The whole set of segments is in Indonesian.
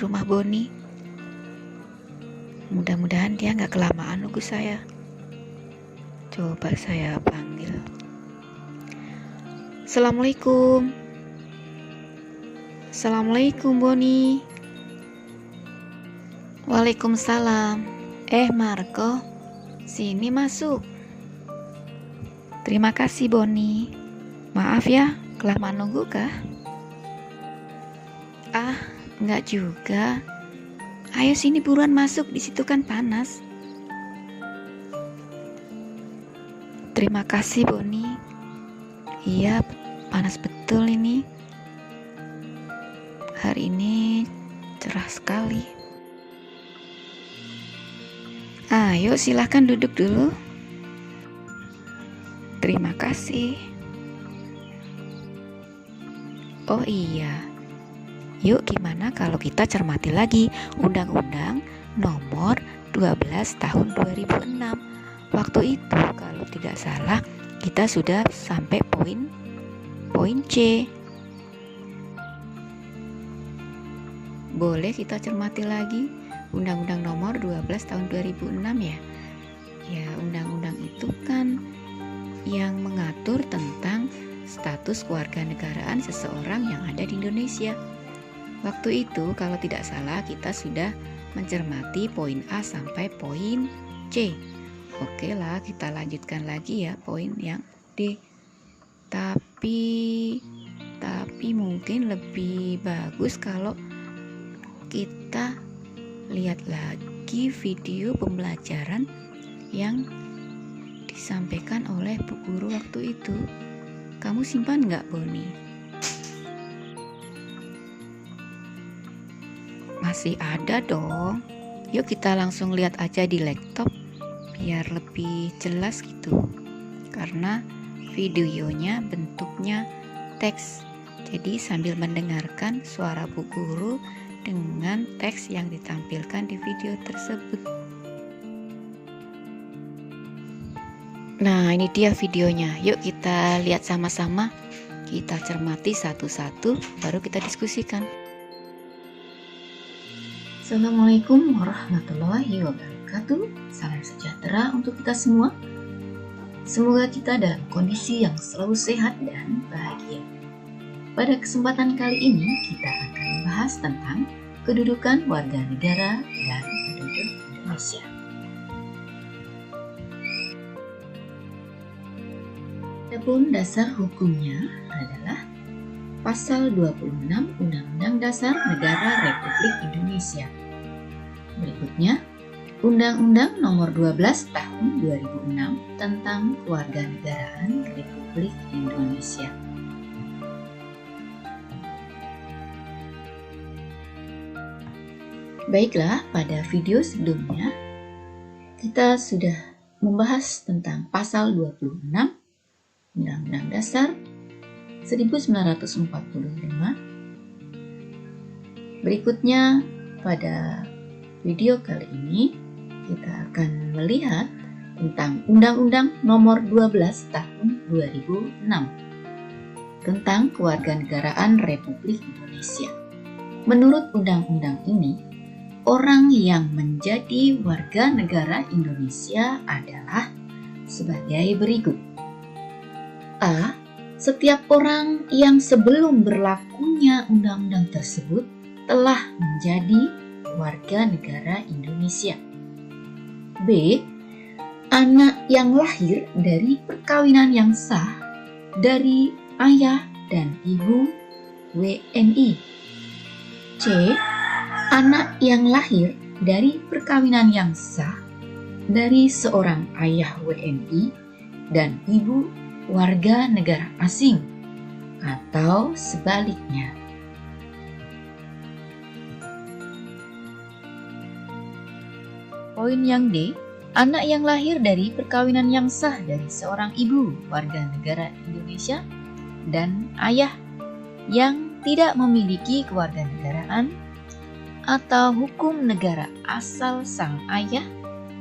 rumah Boni. Mudah-mudahan dia nggak kelamaan nunggu saya. Coba saya panggil. Assalamualaikum. Assalamualaikum Boni. Waalaikumsalam. Marco, sini masuk. Terima kasih Boni. Maaf ya, kelamaan nunggu kah? Enggak juga. Ayo sini buruan masuk, di situ kan panas. Terima kasih Boni. Iya, panas betul ini. Hari ini cerah sekali. Ayo silahkan duduk dulu. Terima kasih. Oh iya, yuk gimana kalau kita cermati lagi Undang-Undang nomor 12 tahun 2006. Waktu itu kalau tidak salah kita sudah sampai poin C. Boleh kita cermati lagi Undang-Undang nomor 12 tahun 2006 ya? Ya, undang-undang itu kan yang mengatur tentang status kewarganegaraan seseorang yang ada di Indonesia. Waktu itu kalau tidak salah kita sudah mencermati poin A sampai poin C. Oke lah, kita lanjutkan lagi ya poin yang D. Tapi mungkin lebih bagus kalau kita lihat lagi video pembelajaran yang disampaikan oleh Bu Guru waktu itu. Kamu simpan nggak, Boni? Masih ada dong. Yuk kita langsung lihat aja di laptop biar lebih jelas gitu. Karena videonya bentuknya teks. Jadi sambil mendengarkan suara Bu Guru dengan teks yang ditampilkan di video tersebut. Nah, ini dia videonya. Yuk kita lihat sama-sama. Kita cermati satu-satu, baru kita diskusikan. Assalamualaikum warahmatullahi wabarakatuh. Salam sejahtera untuk kita semua. Semoga kita dalam kondisi yang selalu sehat dan bahagia. Pada kesempatan kali ini kita akan membahas tentang kedudukan warga negara dan penduduk Indonesia. Adapun dasar hukumnya adalah Pasal 26 Undang-Undang Dasar Negara Republik Indonesia. Berikutnya, Undang-Undang Nomor 12 Tahun 2006 tentang Kewarganegaraan Republik Indonesia. Baiklah, pada video sebelumnya kita sudah membahas tentang pasal 26 Undang-Undang Dasar 1945. Berikutnya pada video kali ini kita akan melihat tentang Undang-Undang Nomor 12 Tahun 2006 tentang Kewarganegaraan Republik Indonesia. Menurut undang-undang ini, orang yang menjadi warga negara Indonesia adalah sebagai berikut. A. Setiap orang yang sebelum berlakunya undang-undang tersebut telah menjadi warga negara Indonesia. B. Anak yang lahir dari perkawinan yang sah dari ayah dan ibu WNI. C. Anak yang lahir dari perkawinan yang sah dari seorang ayah WNI dan ibu warga negara asing atau sebaliknya. Poin yang D, anak yang lahir dari perkawinan yang sah dari seorang ibu warga negara Indonesia dan ayah yang tidak memiliki kewarganegaraan atau hukum negara asal sang ayah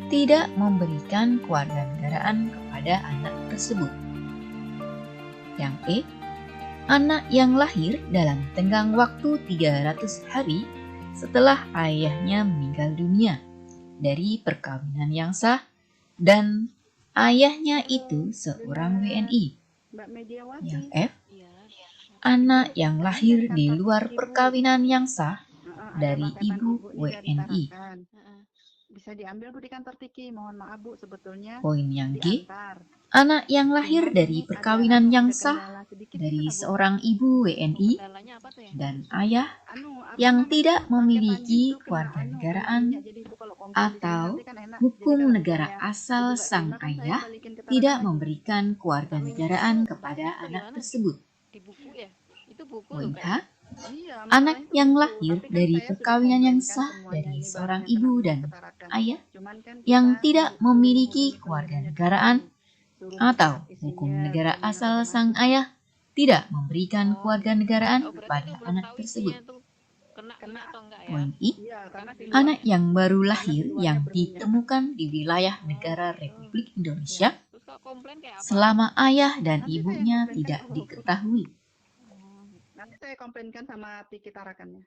tidak memberikan kewarganegaraan kepada anak tersebut. Yang E, anak yang lahir dalam tenggang waktu 300 hari setelah ayahnya meninggal dunia dari perkawinan yang sah dan ayahnya itu seorang WNI. Yang F, anak yang lahir di luar perkawinan yang sah dari ibu WNI. Bisa diambil Bu di kantor Tiki, mohon maaf Bu, sebetulnya Poin yang G, diantar. anak yang lahir Cuman dari ini perkawinan yang ada sah kendala sedikit dari gitu, Bu. seorang ibu WNI dan ayah yang tidak memiliki kewarganegaraan atau hukum negara asal sang ayah tidak memberikan kewarganegaraan kepada anak tersebut. Poin H, anak yang lahir dari perkawinan yang sah dari seorang ibu dan ayah yang tidak memiliki kewarganegaraan atau hukum negara asal sang ayah tidak memberikan kewarganegaraan kepada anak tersebut. Poin I, anak yang baru lahir yang ditemukan di wilayah negara Republik Indonesia selama ayah dan ibunya tidak diketahui. Nanti saya komplainkan sama Tiki Tarakannya.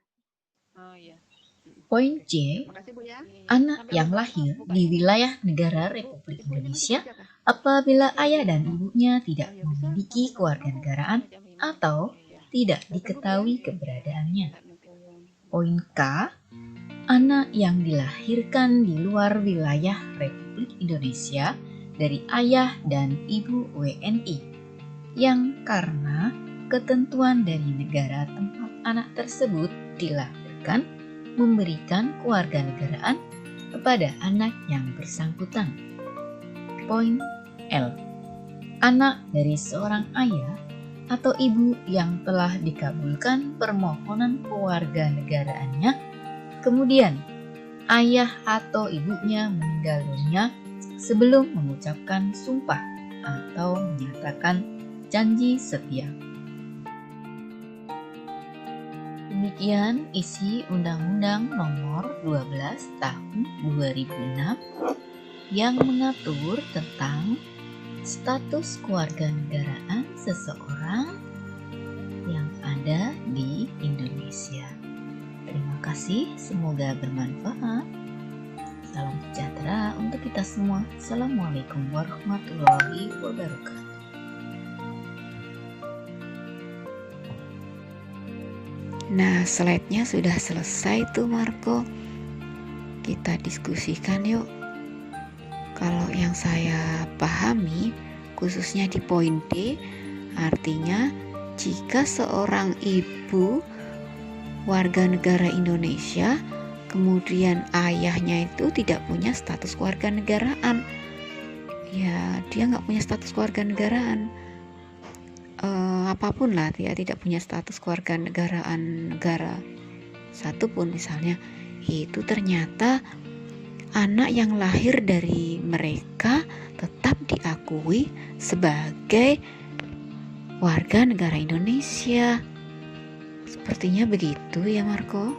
Poin C, Makasih Bu ya. anak yang lahir di wilayah negara Republik Indonesia apabila ayah dan ibunya tidak memiliki kewarganegaraan atau tidak diketahui keberadaannya. Poin K, anak yang dilahirkan di luar wilayah Republik Indonesia dari ayah dan ibu WNI yang karena ketentuan dari negara tempat anak tersebut dilahirkan memberikan kewarganegaraan kepada anak yang bersangkutan. Poin L, anak dari seorang ayah atau ibu yang telah dikabulkan permohonan kewarganegaraannya, kemudian ayah atau ibunya meninggal dunia sebelum mengucapkan sumpah atau menyatakan janji setia. Demikian isi Undang-Undang Nomor 12 Tahun 2006 yang mengatur tentang status kewarganegaraan seseorang yang ada di Indonesia. Terima kasih, semoga bermanfaat. Salam sejahtera untuk kita semua. Assalamualaikum warahmatullahi wabarakatuh. Nah, slide-nya sudah selesai tuh Marco. Kita diskusikan yuk. Kalau yang saya pahami, khususnya di poin D, artinya jika seorang ibu warga negara Indonesia, kemudian ayahnya itu tidak punya status kewarganegaraan, ya dia nggak punya status kewarganegaraan, apapun lah, dia tidak punya status kewarganegaraan negara satupun misalnya, itu ternyata anak yang lahir dari mereka tetap diakui sebagai warga negara Indonesia. Sepertinya begitu ya Marco.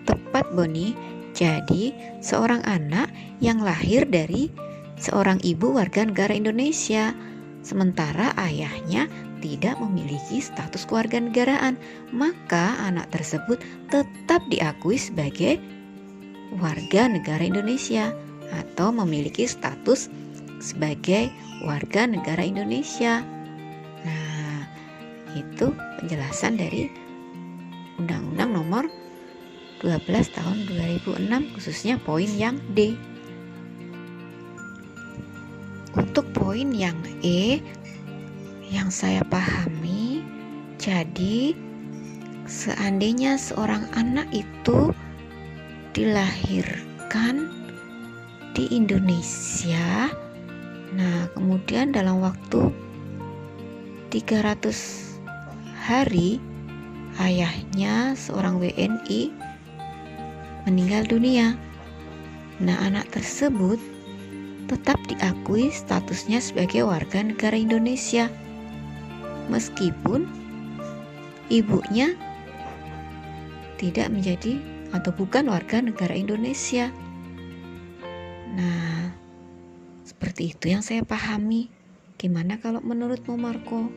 Tepat Boni. Jadi seorang anak yang lahir dari seorang ibu warga negara Indonesia, sementara ayahnya tidak memiliki status kewarganegaraan, maka anak tersebut tetap diakui sebagai warga negara Indonesia atau memiliki status sebagai warga negara Indonesia. Nah, itu penjelasan dari Undang-Undang Nomor 12 Tahun 2006, khususnya poin yang D. Untuk poin yang E, yang saya pahami, jadi seandainya seorang anak itu dilahirkan di Indonesia, nah kemudian dalam waktu 300 hari ayahnya seorang WNI meninggal dunia. Nah, anak tersebut tetap diakui statusnya sebagai warga negara Indonesia meskipun ibunya tidak menjadi atau bukan warga negara Indonesia. Nah, seperti itu yang saya pahami. Gimana kalau menurutmu Marco?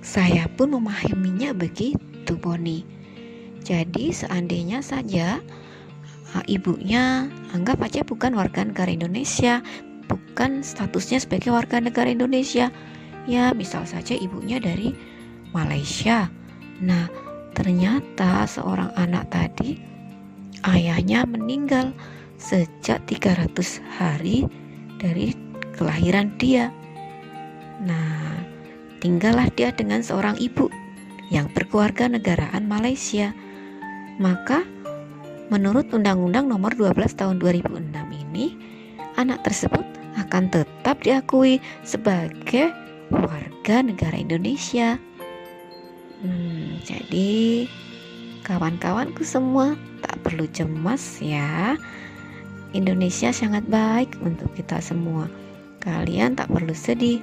Saya pun memahaminya begitu. itu Boni. Jadi seandainya saja ibunya anggap aja bukan warga negara Indonesia, bukan statusnya sebagai warga negara Indonesia. Ya, misal saja ibunya dari Malaysia. Nah, ternyata seorang anak tadi ayahnya meninggal sejak 300 hari dari kelahiran dia. Nah, tinggallah dia dengan seorang ibu yang berkeluarga negaraan Malaysia. Maka menurut Undang-Undang Nomor 12 Tahun 2006 ini, anak tersebut akan tetap diakui sebagai warga negara Indonesia. Jadi kawan-kawanku semua tak perlu cemas ya. Indonesia sangat baik untuk kita semua. Kalian tak perlu sedih.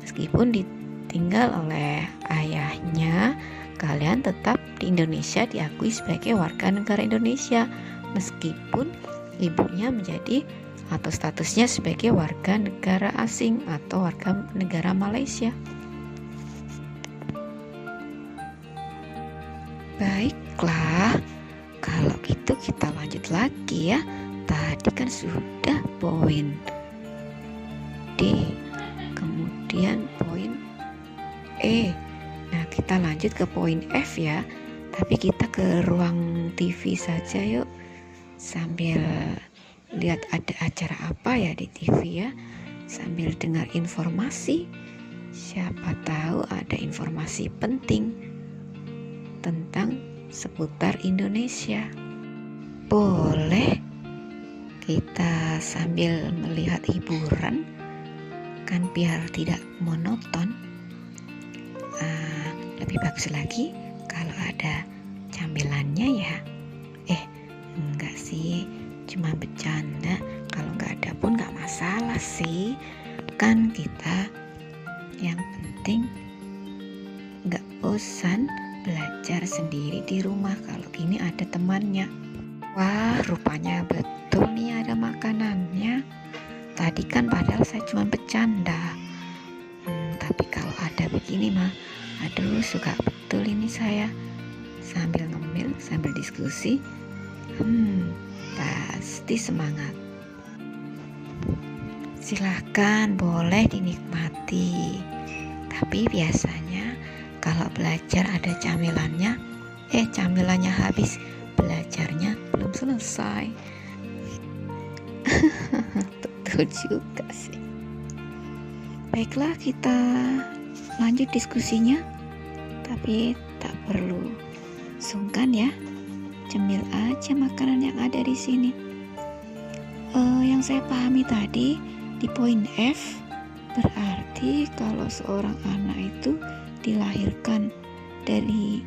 Meskipun ditinggal oleh ayahnya, kalian tetap di Indonesia diakui sebagai warga negara Indonesia. Meskipun ibunya menjadi atau statusnya sebagai warga negara asing atau warga negara Malaysia. Baiklah, kalau gitu kita lanjut lagi ya. Tadi kan sudah poin D, kemudian poin E. Nah, kita lanjut ke poin F ya. Tapi kita ke ruang TV saja yuk, sambil lihat ada acara apa ya di TV ya, sambil dengar informasi. Siapa tahu ada informasi penting tentang seputar Indonesia. Boleh kita sambil melihat hiburan, kan biar tidak monoton. Lebih bagus lagi kalau ada camilannya ya. Enggak sih, cuma bercanda. Kalau nggak ada pun nggak masalah sih. Kan kita yang penting nggak bosan belajar sendiri di rumah kalau gini ada temannya. Wah, rupanya betul nih ada makanannya. Tadi kan padahal saya cuma bercanda. Tapi kalau ada begini mah, aduh suka betul ini saya. Sambil ngemil, sambil diskusi, pasti semangat. Silahkan, boleh dinikmati. Tapi biasanya kalau belajar ada camilannya, camilannya habis, belajarnya belum selesai. Betul juga sih. Baiklah, kita lanjut diskusinya. Tapi tak perlu sungkan ya. Cemil aja makanan yang ada di sini. Yang saya pahami tadi di poin F, berarti kalau seorang anak itu dilahirkan dari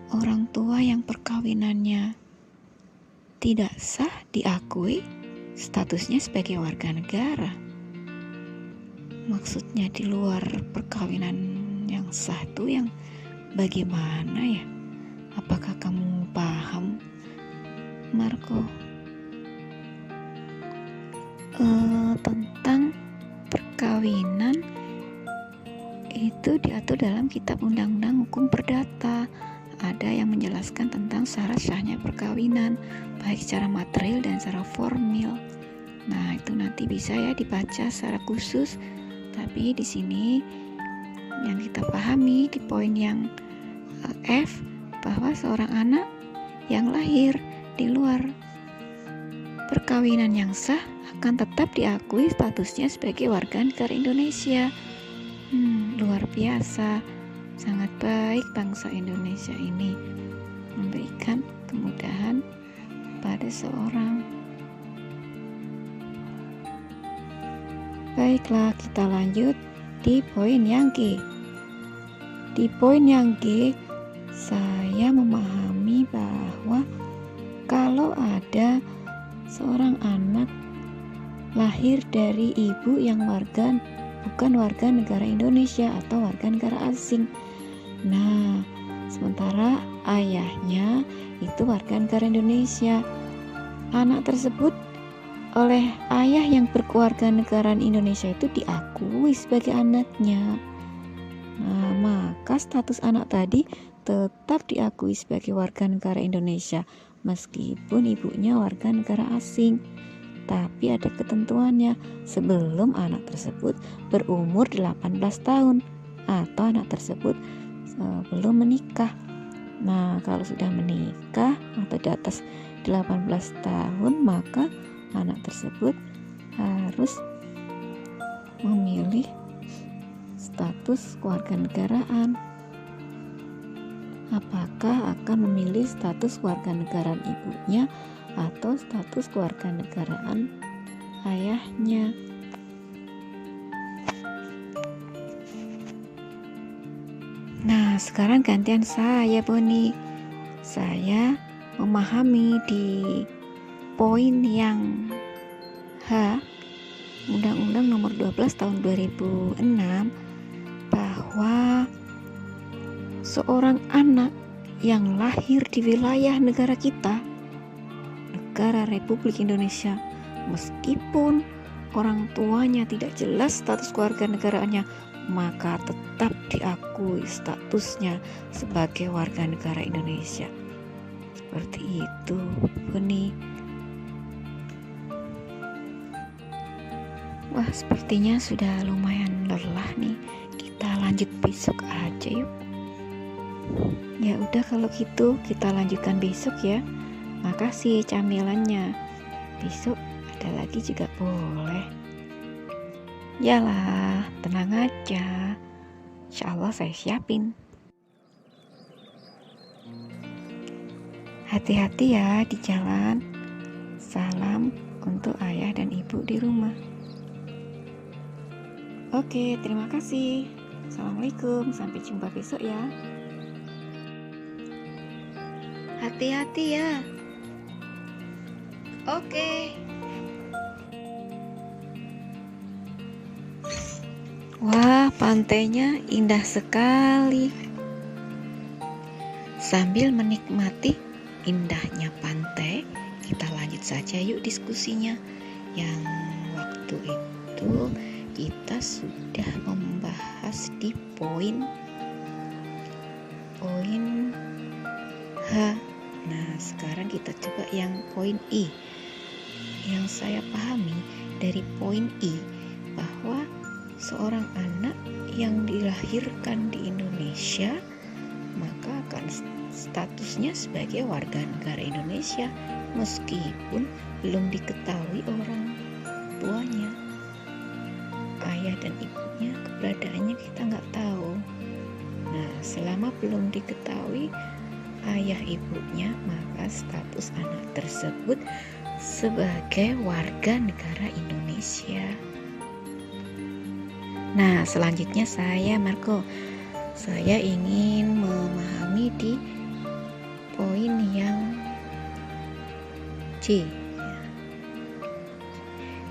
orang tua yang perkawinannya tidak sah, diakui statusnya sebagai warga negara. Maksudnya di luar perkawinan yang sah itu yang bagaimana ya? Apakah kamu paham, Marco? Tentang perkawinan itu diatur dalam Kitab Undang-Undang Hukum Perdata. Ada yang menjelaskan tentang syarat sahnya perkawinan, baik secara material dan secara formil. Nah, itu nanti bisa ya dibaca secara khusus. Tapi di sini yang kita pahami di poin yang F, bahwa seorang anak yang lahir di luar perkawinan yang sah akan tetap diakui statusnya sebagai warga negara Indonesia. Luar biasa, sangat baik bangsa Indonesia ini memberikan kemudahan pada seorang. Baiklah, kita lanjut di poin yang G. Di poin yang G, saya memahami bahwa kalau ada seorang anak lahir dari ibu yang bukan warga negara Indonesia atau warga negara asing. Nah, sementara ayahnya itu warga negara Indonesia. Anak tersebut oleh ayah yang berkeluarga negaraan Indonesia itu diakui sebagai anaknya. Nah, maka status anak tadi tetap diakui sebagai warga negara Indonesia meskipun ibunya warga negara asing. Tapi ada ketentuannya sebelum anak tersebut berumur 18 tahun atau anak tersebut belum menikah. Nah, kalau sudah menikah atau di atas 18 tahun, maka anak tersebut harus memilih status kewarganegaraan. Apakah akan memilih status kewarganegaraan ibunya atau status kewarganegaraan ayahnya? Nah, sekarang gantian saya, Boni. Saya memahami di poin yang H Undang-Undang Nomor 12 Tahun 2006 bahwa seorang anak yang lahir di wilayah negara kita, negara Republik Indonesia, meskipun orang tuanya tidak jelas status kewarganegaraannya, maka tetap diakui statusnya sebagai warga negara Indonesia. Seperti itu, Boni. Wah, sepertinya sudah lumayan lelah nih. Kita lanjut besok aja yuk. Ya udah, kalau gitu kita lanjutkan besok ya. Makasih camilannya. Besok ada lagi juga boleh. Yalah, tenang aja. Insya Allah saya siapin. Hati-hati ya di jalan. Salam untuk ayah dan ibu di rumah. Oke, terima kasih. Assalamualaikum, sampai jumpa besok ya. Hati-hati ya. Oke. Wah, pantainya indah sekali. Sambil menikmati indahnya pantai, kita lanjut saja yuk diskusinya. Yang waktu itu kita sudah membahas di poin H. Nah, sekarang kita coba yang poin I. Yang saya pahami dari poin I bahwa seorang anak yang dilahirkan di Indonesia maka akan statusnya sebagai warga negara Indonesia meskipun belum diketahui orang tuanya. Ayah dan ibunya keberadaannya kita nggak tahu. Nah, selama belum diketahui ayah ibunya, maka status anak tersebut sebagai warga negara Indonesia. Nah, selanjutnya saya ingin memahami di poin yang C.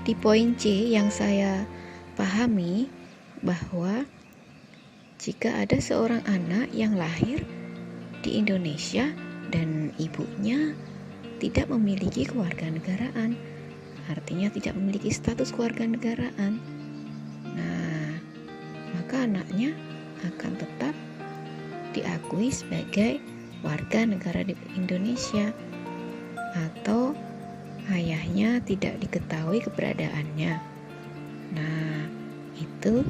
Di poin C yang saya pahami bahwa jika ada seorang anak yang lahir di Indonesia dan ibunya tidak memiliki kewarganegaraan, artinya tidak memiliki status kewarganegaraan, nah, maka anaknya akan tetap diakui sebagai warga negara di Indonesia atau ayahnya tidak diketahui keberadaannya. Nah, itu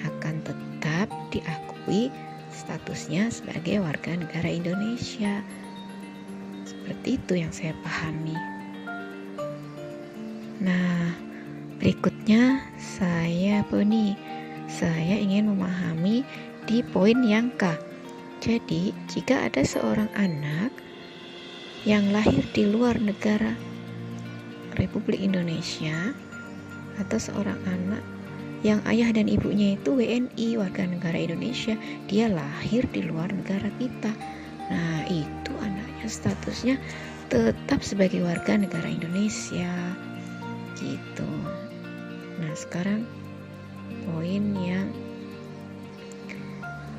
akan tetap diakui statusnya sebagai warga negara Indonesia. Seperti itu yang saya pahami. Nah, berikutnya saya ingin memahami di poin yang K. Jadi, jika ada seorang anak yang lahir di luar negara Republik Indonesia atau seorang anak yang ayah dan ibunya itu WNI, warga negara Indonesia, dia lahir di luar negara kita. Nah, itu anaknya statusnya tetap sebagai warga negara Indonesia gitu. Nah, sekarang poin yang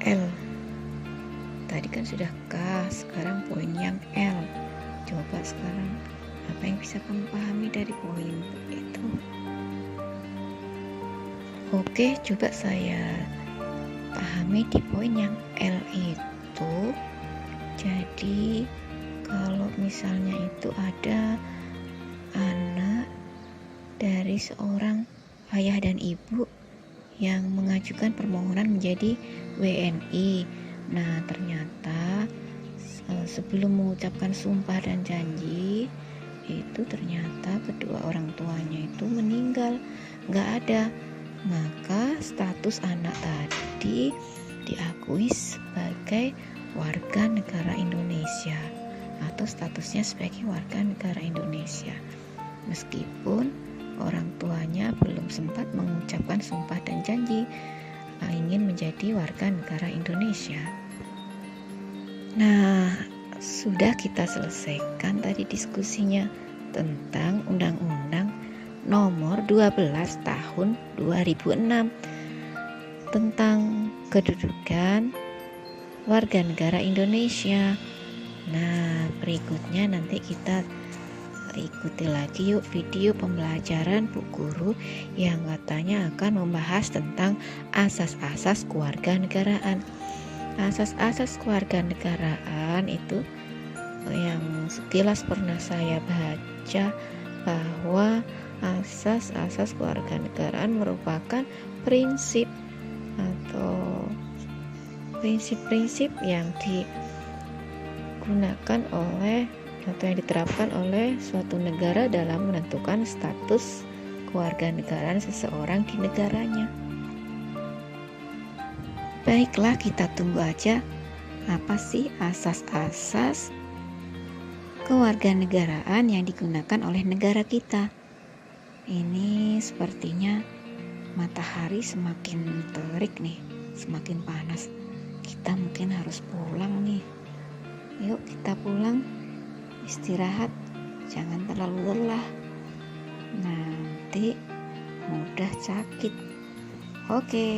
L. Tadi kan sudah K, sekarang poin yang L. Coba sekarang apa yang bisa kamu pahami dari poin itu? Oke, coba saya pahami di poin yang L itu Jadi kalau misalnya itu ada anak dari seorang ayah dan ibu yang mengajukan permohonan menjadi WNI. Nah, ternyata sebelum mengucapkan sumpah dan janji itu ternyata kedua orang tuanya itu meninggal, nggak ada. Maka status anak tadi diakui sebagai warga negara Indonesia atau statusnya sebagai warga negara Indonesia, meskipun orang tuanya belum sempat mengucapkan sumpah dan janji ingin menjadi warga negara Indonesia. Nah, sudah kita selesaikan tadi diskusinya tentang Undang-Undang Nomor 12 Tahun 2006 tentang kedudukan warga negara Indonesia. Nah, berikutnya nanti kita ikuti lagi yuk video pembelajaran Bu Guru yang katanya akan membahas tentang asas-asas kewarganegaraan. Asas-asas kewarganegaraan itu yang sekilas pernah saya baca bahwa asas-asas kewarganegaraan merupakan prinsip atau prinsip-prinsip yang digunakan oleh atau yang diterapkan oleh suatu negara dalam menentukan status kewarganegaraan seseorang di negaranya. Baiklah, kita tunggu aja apa sih asas-asas kewarganegaraan yang digunakan oleh negara kita. Ini sepertinya matahari semakin terik nih, semakin panas. Kita mungkin harus pulang nih. Yuk kita pulang. Istirahat, jangan terlalu lelah, nanti mudah sakit. Oke.